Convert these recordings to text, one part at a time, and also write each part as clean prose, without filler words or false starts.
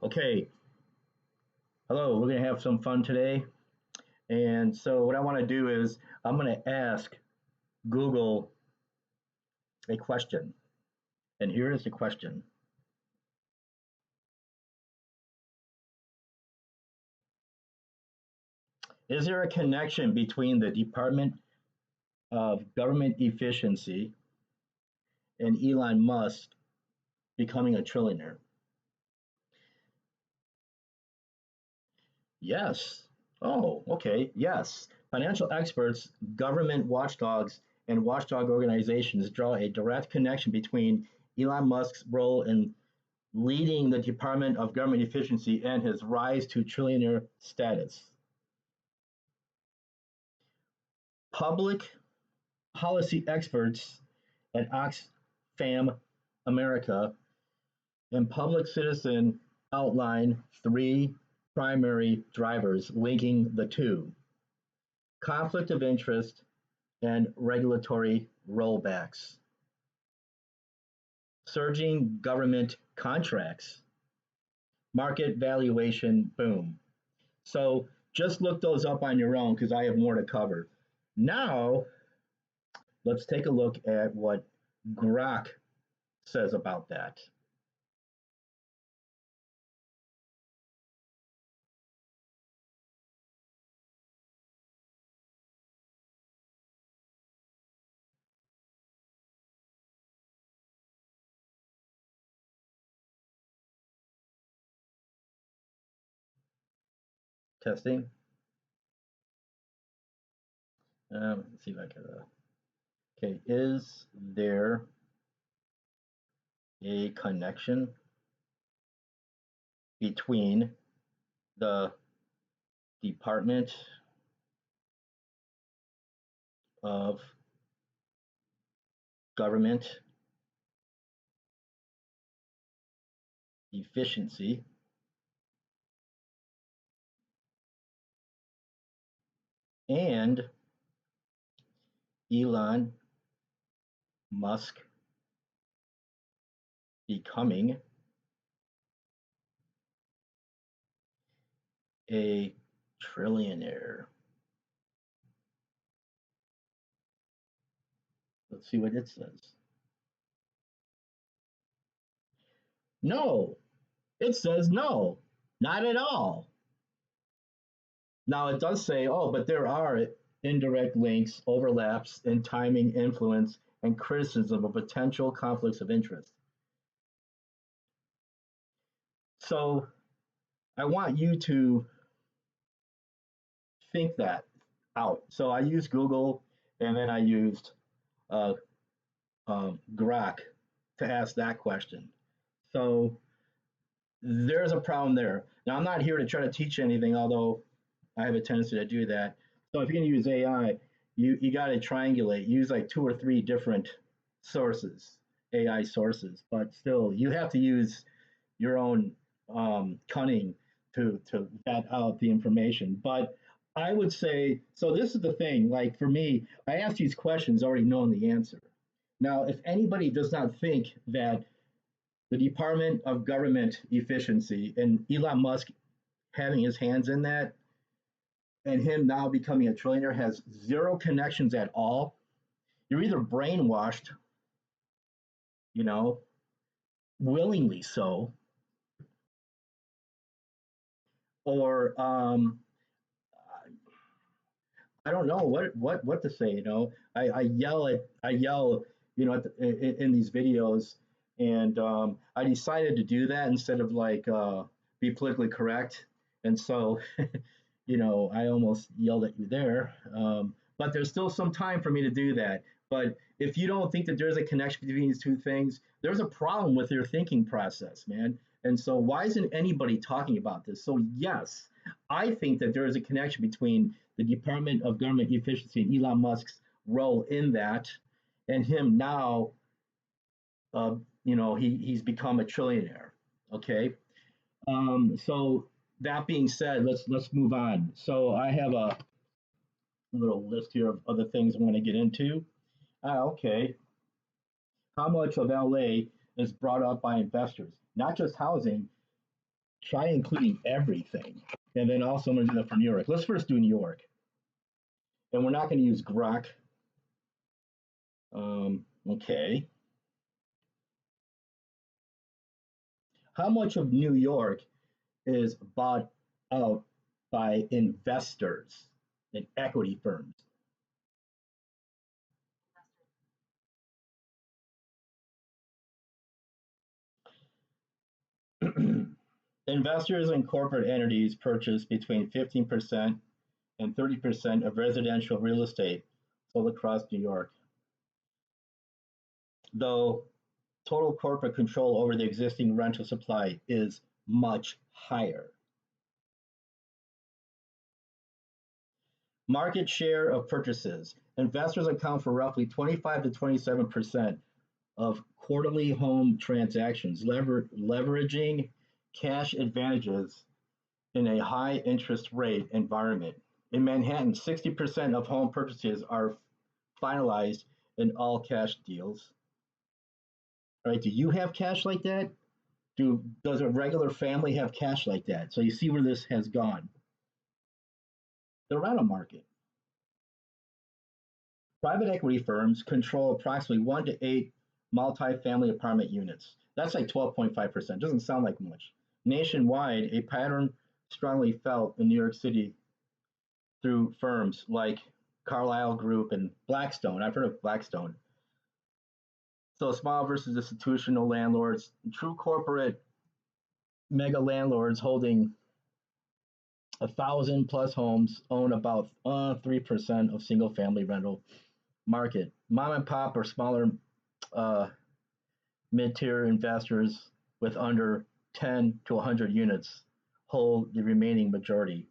Okay, hello, we're going to have some fun today. And so, what I want to do is, I'm going to ask Google a question. And here is the question. Is there a connection between the Department of Government Efficiency and Elon Musk becoming a trillionaire? Yes. Oh, okay. Yes. Financial experts, government watchdogs, and watchdog organizations draw a direct connection between Elon Musk's role in leading the Department of Government Efficiency and his rise to trillionaire status. Public policy experts at Oxfam America and Public Citizen outline three primary drivers linking the two: conflict of interest and regulatory rollbacks, surging government contracts, market valuation boom. So just look those up on your own because I have more to cover. Now, let's take a look at what Grok says about that. Testing. Let's see if I can. Okay, is there a connection between the Department of Government Efficiency and Elon Musk becoming a trillionaire? Let's see what it says. No, it says no, not at all. Now it does say, oh, but there are indirect links, overlaps in timing, influence, and criticism of potential conflicts of interest. So I want you to think that out. So I used Google and then I used uh, Grok to ask that question. So there's a problem there. Now, I'm not here to try to teach anything, although I have a tendency to do that. So if you're going to use AI, you got to triangulate, use like two or three different sources, AI sources, but still, you have to use your own cunning to vet out the information. But I would say, so this is the thing, like for me, I ask these questions already knowing the answer. Now, if anybody does not think that the Department of Government Efficiency and Elon Musk having his hands in that and him now becoming a trillionaire has zero connections at all, you're either brainwashed, you know, willingly so, or I don't know what to say. I yell, in these videos, and I decided to do that instead of like be politically correct, and so I almost yelled at you there. But there's still some time for me to do that. But if you don't think that there's a connection between these two things, there's a problem with your thinking process, man. And so, why isn't anybody talking about this? So, yes, I think that there is a connection between the Department of Government Efficiency and Elon Musk's role in that, and him now, he's become a trillionaire. Okay, so that being said, let's move on. So I have a little list here of other things I want to get into. Okay, how much of LA is brought up by investors? Not just housing, Try including everything. And then also I'm going to do that for New York. Let's first do New York. And we're not going to use Grok. Okay. How much of New York is bought out by investors and equity firms? Investors and corporate entities purchase between 15% and 30% of residential real estate sold across New York, though total corporate control over the existing rental supply is much higher. Market share of purchases. Investors account for roughly 25 to 27% of quarterly home transactions, leveraging cash advantages in a high interest rate environment. In Manhattan, 60% of home purchases are finalized in all cash deals. All right, do you have cash like that? Does a regular family have cash like that? So you see where this has gone. The rental market. Private equity firms control approximately 1 to 8 multifamily apartment units. That's like 12.5%. Doesn't sound like much. Nationwide, a pattern strongly felt in New York City through firms like Carlyle Group and Blackstone. I've heard of Blackstone. So small versus institutional landlords, true corporate mega landlords holding 1,000 plus homes own about 3% of single family rental market. Mom and pop or smaller uh, mid-tier investors with under 10 to 100 units hold the remaining majority.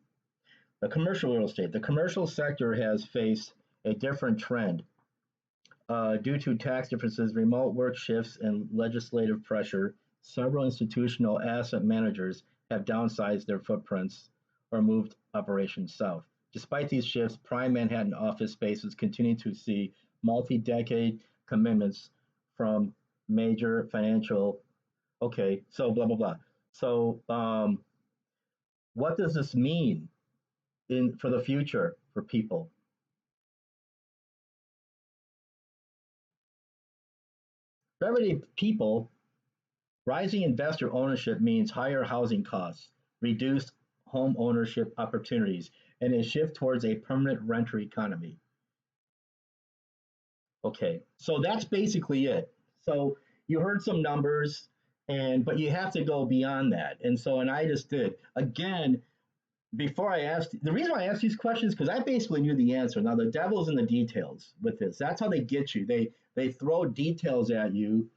The commercial real estate. The commercial sector has faced a different trend. Due to tax differences, remote work shifts, and legislative pressure, several institutional asset managers have downsized their footprints or moved operations south. Despite these shifts, prime Manhattan office spaces continue to see multi-decade commitments from major financial. Okay, so blah blah blah. So, what does this mean in for the future for people? For everyday people, rising investor ownership means higher housing costs, reduced home ownership opportunities, and a shift towards a permanent renter economy. Okay, so that's basically it. So you heard some numbers, and but you have to go beyond that. And I just did. Again, before I asked, the reason why I asked these questions because I basically knew the answer. Now the devil's in the details with this. That's how they get you. They throw details at you.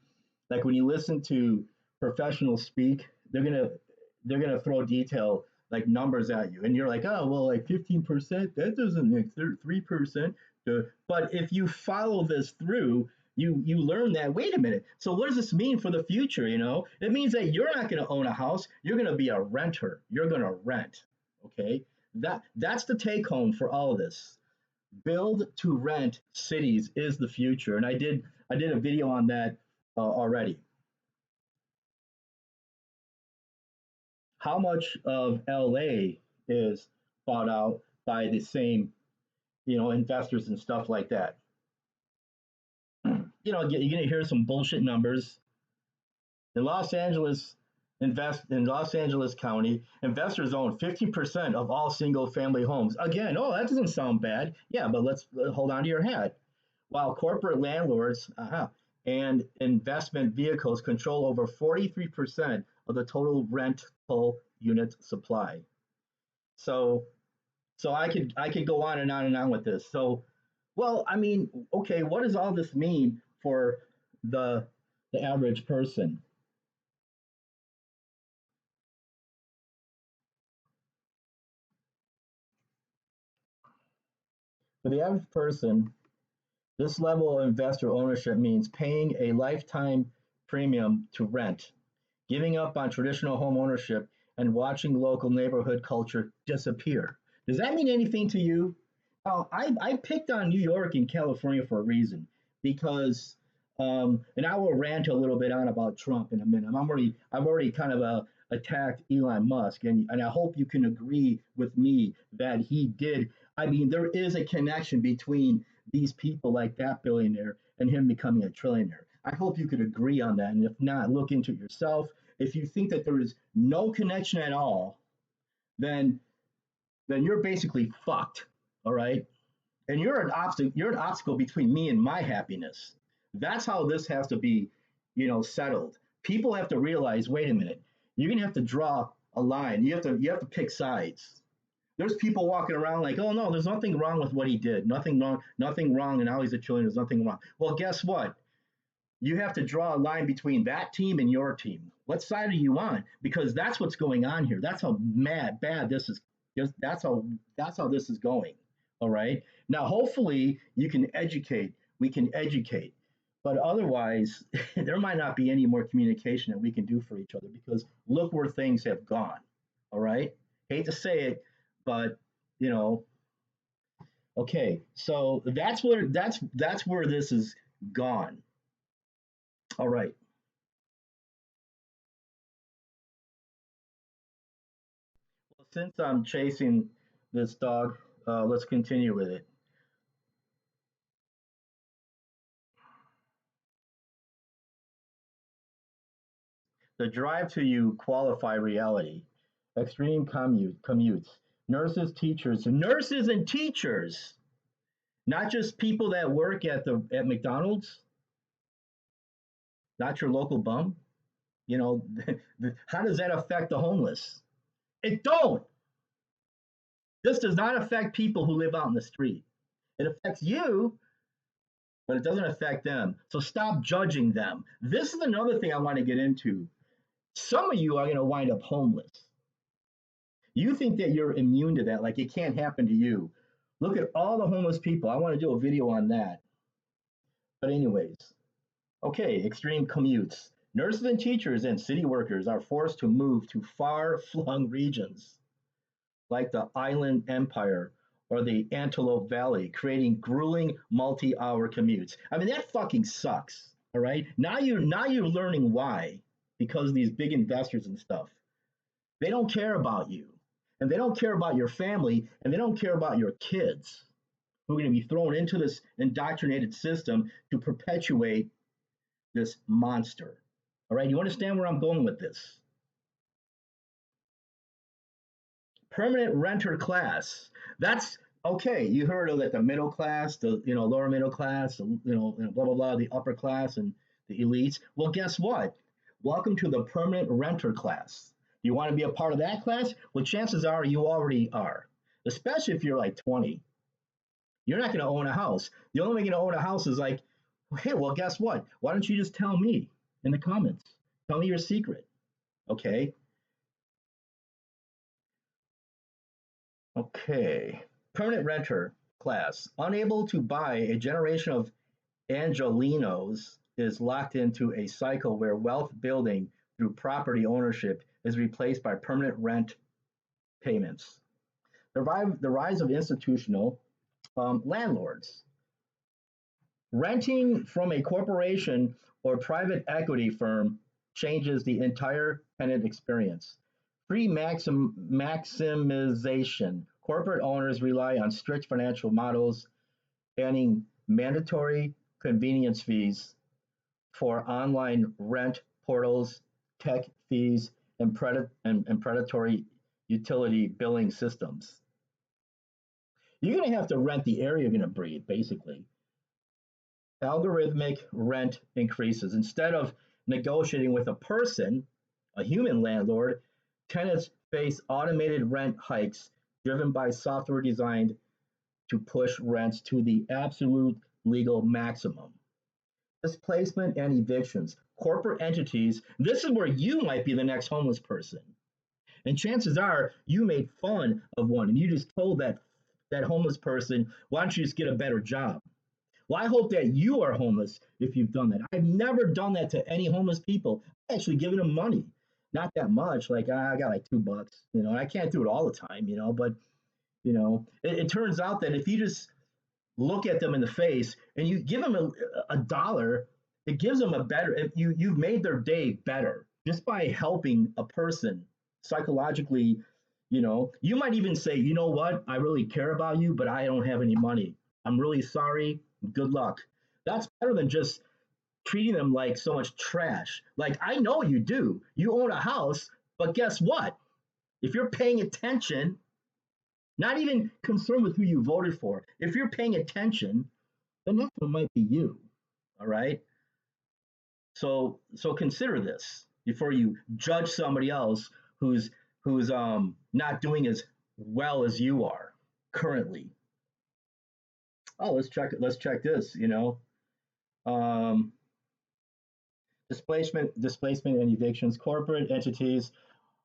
Like when you listen to professionals speak, they're gonna throw detail like numbers at you, and you're like, oh well, like 15%, that doesn't make 3%. But if you follow this through, you learn that. Wait a minute. So what does this mean for the future? It means that you're not going to own a house. You're going to be a renter. You're going to rent. Okay, that's the take home for all of this. Build to rent cities is the future, and I did a video on that already. How much of LA is bought out by the same, investors and stuff like that? You're gonna hear some bullshit numbers. In Los Angeles, invest in Los Angeles County, investors own 50% of all single-family homes. Again, oh, that doesn't sound bad. Yeah, but let's hold on to your hat. While corporate landlords and investment vehicles control over 43% of the total rental unit supply. So so I could go on and on and on with this. So, well, I mean, okay, what does all this mean for the the average person? For the average person, this level of investor ownership means paying a lifetime premium to rent, giving up on traditional home ownership, and watching local neighborhood culture disappear. Does that mean anything to you? I picked on New York and California for a reason because, and I will rant a little bit on about Trump in a minute. I've already kind of attacked Elon Musk, and I hope you can agree with me that he did. I mean, there is a connection between these people like that billionaire and him becoming a trillionaire. I hope you could agree on that. And if not, look into it yourself. If you think that there is no connection at all, then you're basically fucked. All right. And you're an obstacle between me and my happiness. That's how this has to be, settled. People have to realize, wait a minute, you're gonna have to draw a line. You have to pick sides. There's people walking around like, oh no, there's nothing wrong with what he did. Nothing wrong, and now he's a trillionaire. There's nothing wrong. Well, guess what? You have to draw a line between that team and your team. What side are you on? Because that's what's going on here. That's how bad this is. Just that's how this is going. All right. Now, hopefully, you can educate. We can educate, but otherwise, there might not be any more communication that we can do for each other because look where things have gone. All right. Hate to say it, but you know. Okay. So that's where this is gone. All right. Well, since I'm chasing this dog, let's continue with it. The drive to you qualify reality. Extreme commutes. Nurses and teachers, not just people that work at McDonald's, not your local bum. You know, how does that affect the homeless? It don't. This does not affect people who live out in the street. It affects you, but it doesn't affect them. So stop judging them. This is another thing I want to get into. Some of you are going to wind up homeless. You think that you're immune to that, like it can't happen to you. Look at all the homeless people. I want to do a video on that. But, anyways, okay, extreme commutes. Nurses and teachers and city workers are forced to move to far flung regions like the Island Empire or the Antelope Valley, creating grueling multi-hour commutes. I mean, that fucking sucks. All right. Now you're learning why, because of these big investors and stuff. They don't care about you, and they don't care about your family, and they don't care about your kids who are going to be thrown into this indoctrinated system to perpetuate this monster. All right. You understand where I'm going with this? Permanent renter class. That's okay. You heard of like the middle class, the lower middle class, blah blah blah, the upper class and the elites. Well, guess what? Welcome to the permanent renter class. You want to be a part of that class? Well, chances are you already are. Especially if you're like 20. You're not going to own a house. The only way you're going to own a house is like, hey, well, guess what? Why don't you just tell me in the comments? Tell me your secret. Okay. Okay. Permanent renter class. Unable to buy, a generation of Angelinos is locked into a cycle where wealth building through property ownership is replaced by permanent rent payments. The rise of institutional landlords. Renting from a corporation or private equity firm changes the entire tenant experience. Free maximization. Corporate owners rely on strict financial models, banning mandatory convenience fees for online rent portals, tech fees, and predatory utility billing systems. You're going to have to rent the area you're going to breathe, basically. Algorithmic rent increases. Instead of negotiating with a person, a human landlord, tenants face automated rent hikes driven by software designed to push rents to the absolute legal maximum. Displacement and evictions. Corporate entities, this is where you might be the next homeless person. And chances are you made fun of one and you just told that homeless person, why don't you just get a better job? Well, I hope that you are homeless if you've done that. I've never done that to any homeless people. I've actually given them money. Not that much. Like I got like $2. I can't do it all the time, but it turns out that if you just look at them in the face and you give them a dollar, it gives them a better, if you've made their day better. just by helping a person psychologically. You might even say, you know what, I really care about you, but I don't have any money. I'm really sorry. Good luck. That's better than just treating them like so much trash. Like, I know you do. You own a house, but guess what? If you're paying attention, not even concerned with who you voted for, if you're paying attention, the next one might be you. All right. So consider this before you judge somebody else who's not doing as well as you are currently. Oh, let's check this. Um, displacement and evictions. Corporate entities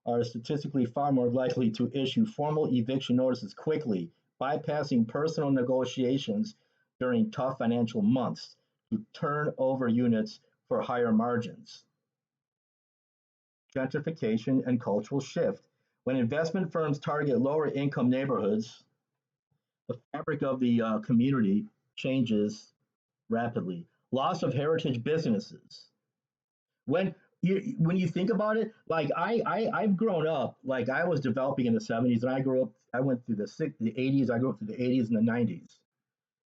are statistically far more likely to issue formal eviction notices quickly, bypassing personal negotiations during tough financial months to turn over units for higher margins. Gentrification and cultural shift. When investment firms target lower income neighborhoods, the fabric of the community changes rapidly. Loss of heritage businesses. When you think about it, like I've grown up, like I was developing in the 70s, and I went through the 80s, I grew up through the 80s and the 90s.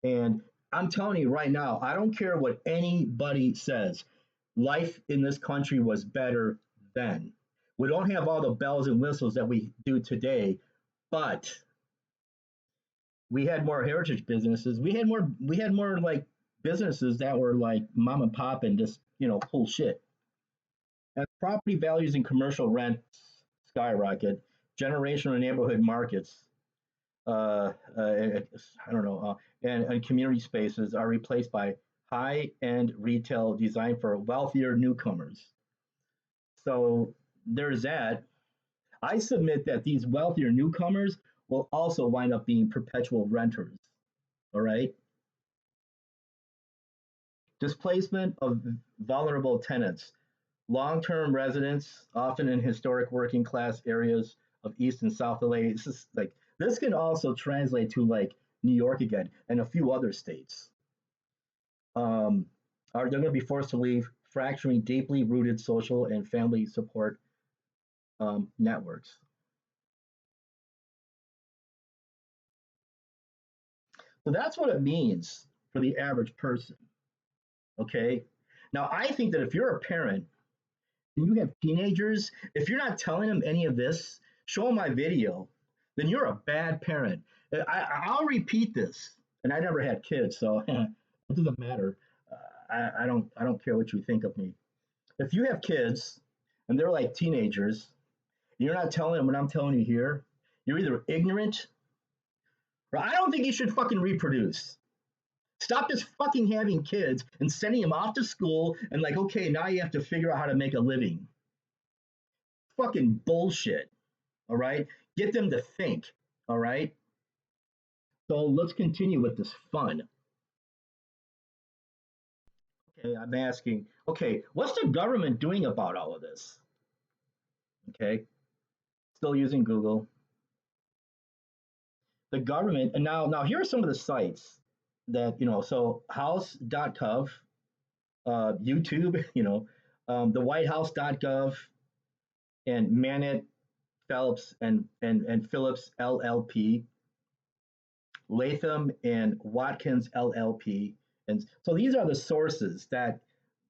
And I'm telling you right now, I don't care what anybody says. Life in this country was better then. We don't have all the bells and whistles that we do today, but we had more heritage businesses. We had more like businesses that were like mom and pop and just, pull shit. As property values and commercial rents skyrocket, generational neighborhood markets, I don't know, and community spaces are replaced by high-end retail designed for wealthier newcomers. So there's that. I submit that these wealthier newcomers will also wind up being perpetual renters. All right. Displacement of vulnerable tenants. Long-term residents, often in historic working class areas of East and South LA. This can also translate to like New York again and a few other states. Um, are they're going to be forced to leave, fracturing deeply rooted social and family support networks. So that's what it means for the average person. Okay. Now, I think that if you're a parent and you have teenagers, if you're not telling them any of this, show them my video, then you're a bad parent. I'll repeat this, and I never had kids, so it doesn't matter. I don't care what you think of me. If you have kids and they're like teenagers, you're not telling them what I'm telling you here. You're either ignorant or I don't think you should fucking reproduce. Stop just fucking having kids and sending them off to school and like, okay, now you have to figure out how to make a living. Fucking bullshit. All right. Get them to think. All right. So let's continue with this fun. Okay. I'm asking, okay, what's the government doing about all of this? Okay. Still using Google. The government, and now here are some of the sites that, so house.gov, YouTube, the whitehouse.gov, and Manette, Phelps, and Phillips LLP, Latham and Watkins LLP. And so these are the sources that,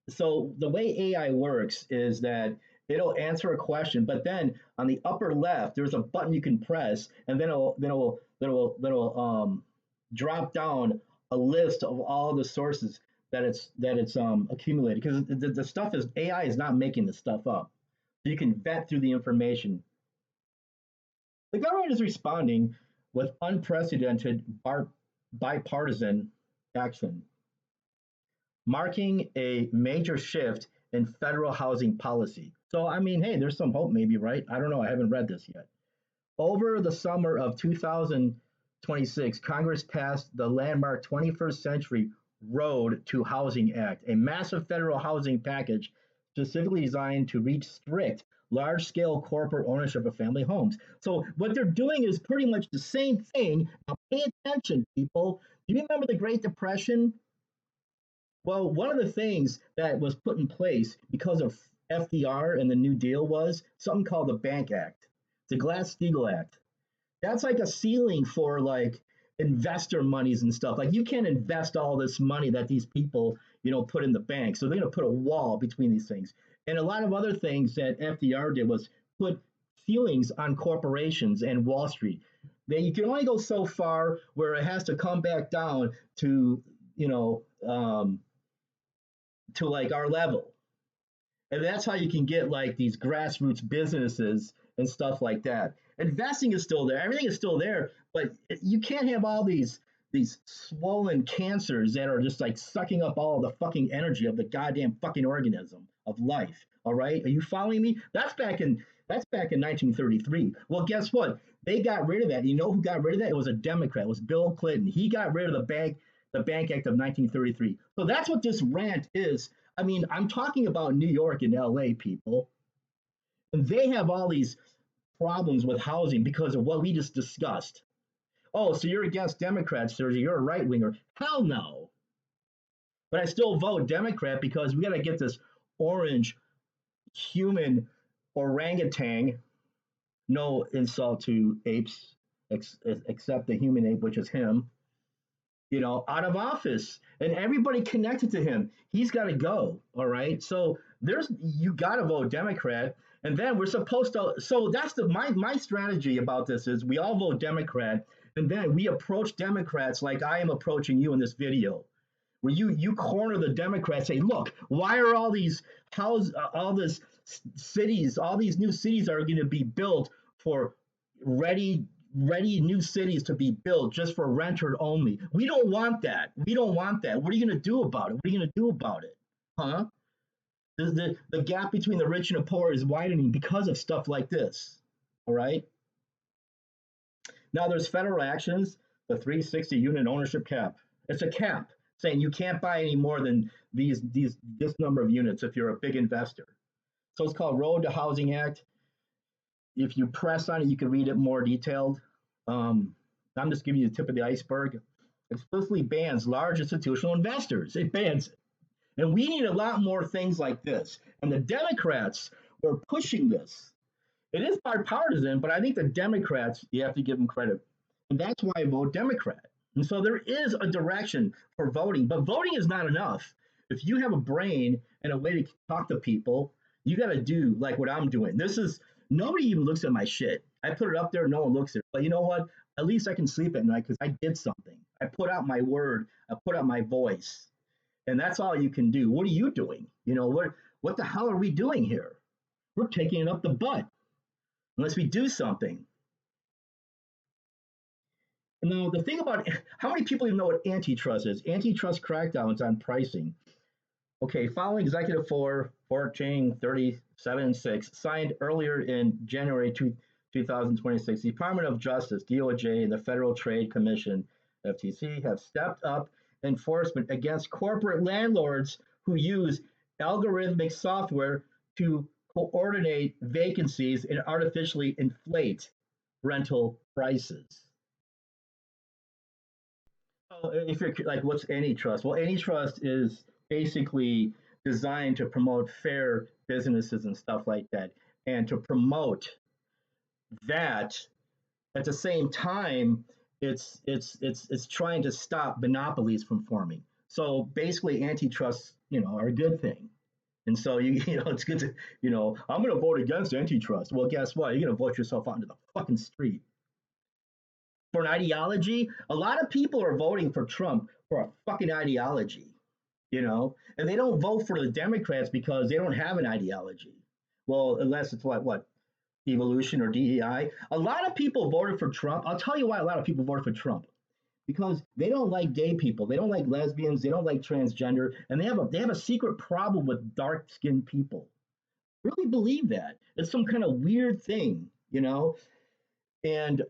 so the way AI works is that it'll answer a question, but then on the upper left, there's a button you can press, and then it'll drop down a list of all the sources that it's accumulated, because the stuff is AI is not making the stuff up. So you can vet through the information. The government is responding with unprecedented bipartisan action, marking a major shift in federal housing policy. So, I mean, hey, there's some hope, maybe, right? I don't know. I haven't read this yet. Over the summer of 2026, Congress passed the landmark 21st Century Road to Housing Act, a massive federal housing package specifically designed to restrict large scale corporate ownership of family homes. So, what they're doing is pretty much the same thing. Now, pay attention, people. Do you remember the Great Depression? Well, one of the things that was put in place because of FDR and the New Deal was something called the Bank Act, the Glass-Steagall Act. That's like a ceiling for like investor monies and stuff. Like you can't invest all this money that these people, put in the bank. So they're going to put a wall between these things. And a lot of other things that FDR did was put ceilings on corporations and Wall Street. That you can only go so far where it has to come back down to, you know, um, to like our level. And that's how you can get like these grassroots businesses and stuff like that. Investing is still there, everything is still there, but you can't have all these swollen cancers that are just like sucking up all the fucking energy of the goddamn fucking organism of life. All right, are you following me? That's back in 1933. Well, guess what? They got rid of that. You know who got rid of that? It was a Democrat. It was Bill Clinton. He got rid of the Bank Act of 1933. So that's what this rant is. I mean, I'm talking about New York and LA people, and they have all these problems with housing because of what we just discussed. Oh, so you're against Democrats, sir? You're a right winger? Hell no. But I still vote Democrat because we got to get this orange human orangutan. No insult to apes, except the human ape, which is him. Out of office, and everybody connected to him. He's got to go. All right. So you got to vote Democrat, and then we're supposed to. So that's my strategy about this is we all vote Democrat, and then we approach Democrats like I am approaching you in this video, where you corner the Democrats, say, look, why are all this cities, all these new cities are going to be built for ready new cities to be built just for renter only. We don't want that. We don't want that. What are you going to do about it? What are you going to do about it? Huh? The gap between the rich and the poor is widening because of stuff like this. All right. Now there's federal actions, the 360 unit ownership cap. It's a cap saying you can't buy any more than this number of units if you're a big investor. So it's called Road to Housing Act. If you press on it, you can read it more detailed. I'm just giving you the tip of the iceberg. Explicitly bans large institutional investors. It bans it. And we need a lot more things like this. And the Democrats were pushing this. It is bipartisan, but I think the Democrats, you have to give them credit. And that's why I vote Democrat. And so there is a direction for voting, but voting is not enough. If you have a brain and a way to talk to people, you got to do like what I'm doing. Nobody even looks at my shit. I put it up there, no one looks at it. But you know what? At least I can sleep at night because I did something. I put out my word, I put out my voice. And that's all you can do. What are you doing? What the hell are we doing here? We're taking it up the butt unless we do something. Now, the thing about how many people even know what antitrust is? Antitrust crackdowns on pricing. Okay, following Executive 14 37-6, signed earlier in January 2026, the Department of Justice, DOJ, and the Federal Trade Commission, FTC, have stepped up enforcement against corporate landlords who use algorithmic software to coordinate vacancies and artificially inflate rental prices. So if you're like, what's antitrust? Well, antitrust is basically designed to promote fair businesses and stuff like that, and to promote that at the same time, it's trying to stop monopolies from forming. So basically, antitrust, are a good thing. And so it's good to, I'm going to vote against antitrust. Well, guess what? You're going to vote yourself out into the fucking street for an ideology. A lot of people are voting for Trump for a fucking ideology, and they don't vote for the Democrats because they don't have an ideology. Well, unless it's what evolution or DEI. A lot of people voted for Trump. I'll tell you why a lot of people voted for Trump. Because they don't like gay people, they don't like lesbians, they don't like transgender, and they have a secret problem with dark-skinned people. Really believe that. It's some kind of weird thing, And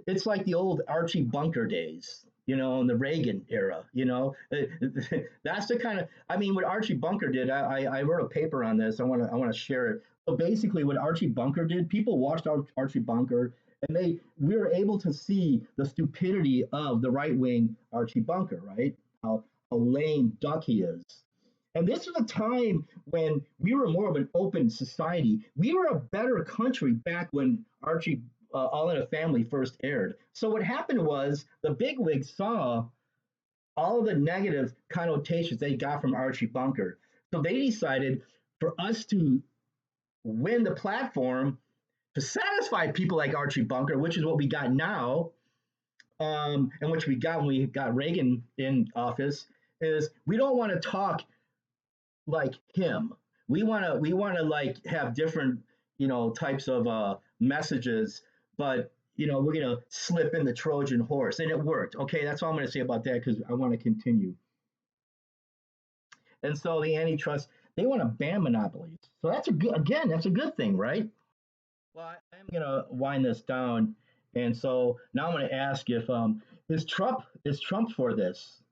it's like the old Archie Bunker days, in the Reagan era, That's the kind of, I mean, what Archie Bunker did, I wrote a paper on this. I want to share it. So basically, what Archie Bunker did, people watched Archie Bunker, and we were able to see the stupidity of the right wing Archie Bunker, right? How lame duck he is. And this was a time when we were more of an open society. We were a better country back when Archie All in a Family first aired. So what happened was the bigwigs saw all of the negative connotations they got from Archie Bunker. So they decided for us to win the platform to satisfy people like Archie Bunker, which is what we got now, and which we got when we got Reagan in office, is we don't want to talk like him. We want to like have different types of messages, but we're gonna slip in the Trojan horse, and it worked. Okay, that's all I'm gonna say about that because I want to continue. And so the antitrust, they want to ban monopolies. So that's a good, again, that's a good thing, right? Well, I'm gonna wind this down, and so now I'm gonna ask if is Trump for this?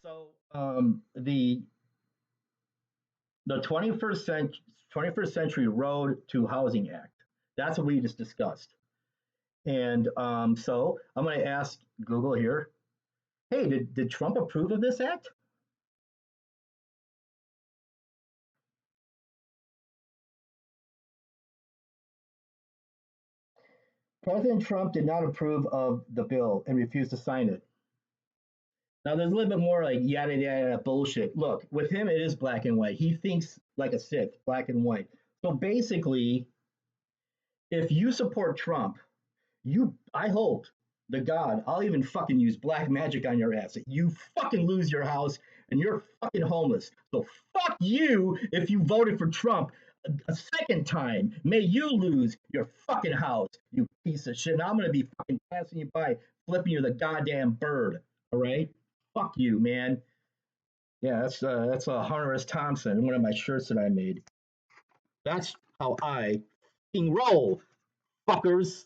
So the 21st century Road to Housing Act. That's what we just discussed. And so I'm going to ask Google here. Hey, did Trump approve of this act? President Trump did not approve of the bill and refused to sign it. Now there's a little bit more like yada yada bullshit. Look, with him it is black and white. He thinks like a Sith, black and white. So basically, if you support Trump, I hope the God, I'll even fucking use black magic on your ass. You fucking lose your house and you're fucking homeless. So fuck you if you voted for Trump a second time. May you lose your fucking house, you piece of shit. And I'm gonna be fucking passing you by, flipping you the goddamn bird. All right? Fuck you, man. Yeah, that's Hunter S. Thompson, one of my shirts that I made. That's how I fucking roll, fuckers.